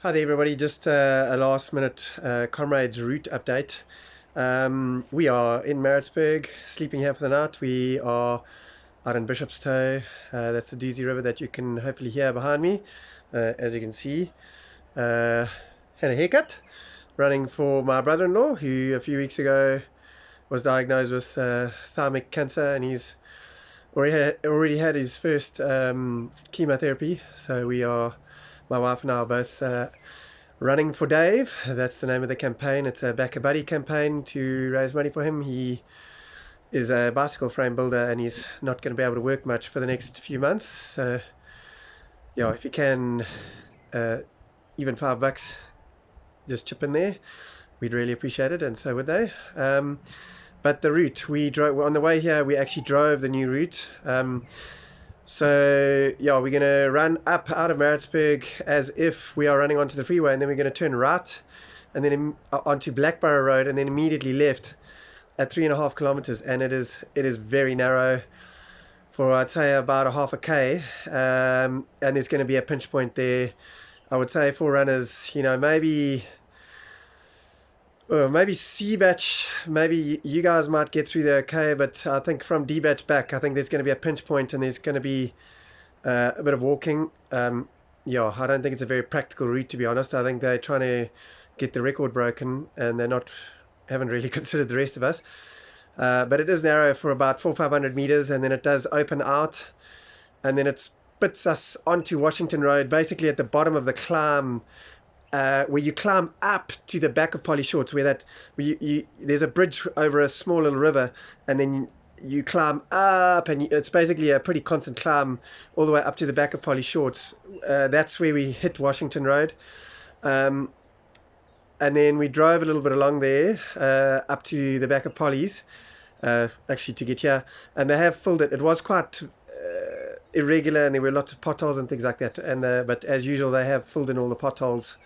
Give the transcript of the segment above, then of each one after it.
Hi there everybody, just a last minute Comrades route update. We are in Maritzburg, sleeping here for the night. We are out in Bishop's Toe. That's the Deasy River that you can hopefully hear behind me. As you can see, had a haircut, running for my brother-in-law, who a few weeks ago was diagnosed with thymic cancer, and he's already had his first chemotherapy. So my wife and I are both running for Dave. That's the name of the campaign. It's a Back a Buddy campaign to raise money for him. He is a bicycle frame builder and he's not going to be able to work much for the next few months. So yeah, if you can, even $5, just chip in there. We'd really appreciate it, and so would they. But the route, we drove on the way here, we actually drove the new route. So yeah, we're going to run up out of Maritzburg as if we are running onto the freeway, and then we're going to turn right and then onto Blackborough Road, and then immediately left at 3.5 kilometers. And it is very narrow for, I'd say, about a half a K. And there's going to be a pinch point there. I would say for runners, maybe C-batch, maybe you guys might get through there okay, but I think from D-batch back, I think there's going to be a pinch point and there's going to be a bit of walking. Yeah, I don't think it's a very practical route, to be honest. I think they're trying to get the record broken and haven't really considered the rest of us. But it is narrow for about 400-500 meters, and then it does open out, and then it spits us onto Washington Road, basically at the bottom of the climb, where you climb up to the back of Polly Shorts, where there's a bridge over a small little river, and then you climb up, and it's basically a pretty constant climb all the way up to the back of Polly Shorts. That's where we hit Washington Road, and then we drove a little bit along there up to the back of Polly's, actually to get here, and they have filled it. It was quite irregular, and there were lots of potholes and things like that, but as usual they have filled in all the potholes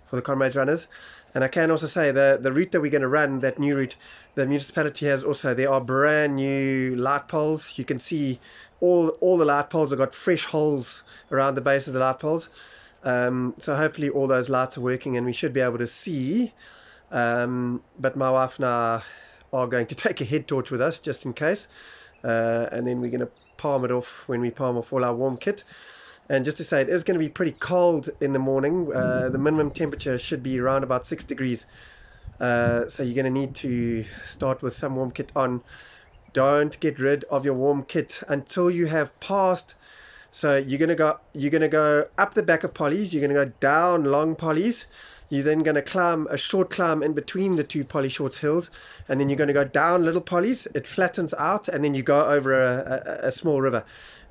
for the Comrades runners. And I can also say the route that we're going to run, that new route, the municipality has also, there are brand new light poles. You can see all the light poles have got fresh holes around the base of the light poles, so hopefully all those lights are working and we should be able to see. But my wife and I are going to take a head torch with us just in case, and then we're going to palm it off when we palm off all our warm kit. And just to say, it is going to be pretty cold in the morning. The minimum temperature should be around about 6 degrees. So you're going to need to start with some warm kit on. Don't get rid of your warm kit until you have passed. So you're going to go up the back of Polly's. You're going to go down long Polly's. You're then going to climb a short climb in between the two Polly Shorts hills, and then you're going to go down little Polly's. It flattens out, and then you go over a small river.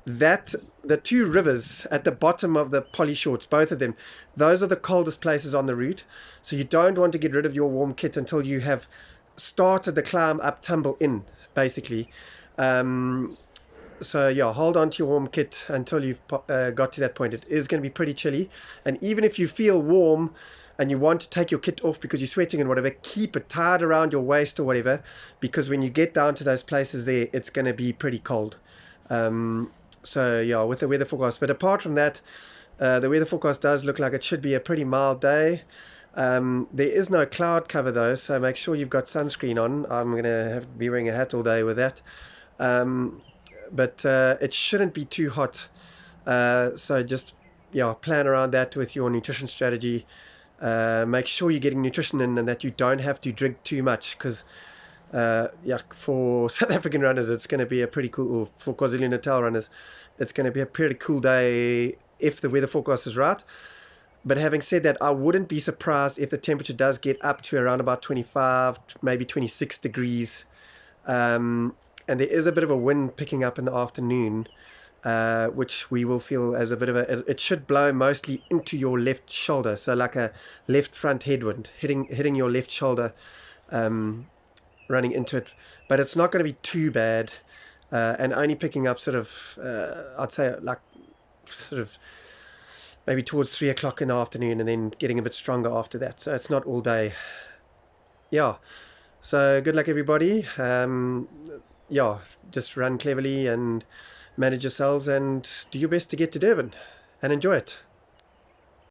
The two rivers at the bottom of the Polly Shorts, both of them, those are the coldest places on the route. So you don't want to get rid of your warm kit until you have started the climb up tumble in, basically. So yeah, hold on to your warm kit until you've got to that point. It is going to be pretty chilly, and even if you feel warm and you want to take your kit off because you're sweating and whatever, keep it tied around your waist or whatever, because when you get down to those places there, it's going to be pretty cold. So yeah, with the weather forecast. But apart from that, the weather forecast does look like it should be a pretty mild day. There is no cloud cover though, so make sure you've got sunscreen on. I'm going to have to be wearing a hat all day with that. But it shouldn't be too hot. So just plan around that with your nutrition strategy. Make sure you're getting nutrition in and that you don't have to drink too much, because for South African runners it's going to be a pretty cool, or for KwaZulu-Natal runners it's going to be a pretty cool day if the weather forecast is right. But having said that, I wouldn't be surprised if the temperature does get up to around about 25, maybe 26 degrees, and there is a bit of a wind picking up in the afternoon, which we will feel as a bit of it should blow mostly into your left shoulder, so like a left front headwind hitting your left shoulder, running into it. But it's not going to be too bad, and only picking up sort of I'd say like sort of maybe towards 3 o'clock in the afternoon, and then getting a bit stronger after that. So it's not all day. Yeah, so good luck everybody. Just run cleverly and manage yourselves and do your best to get to Durban and enjoy it.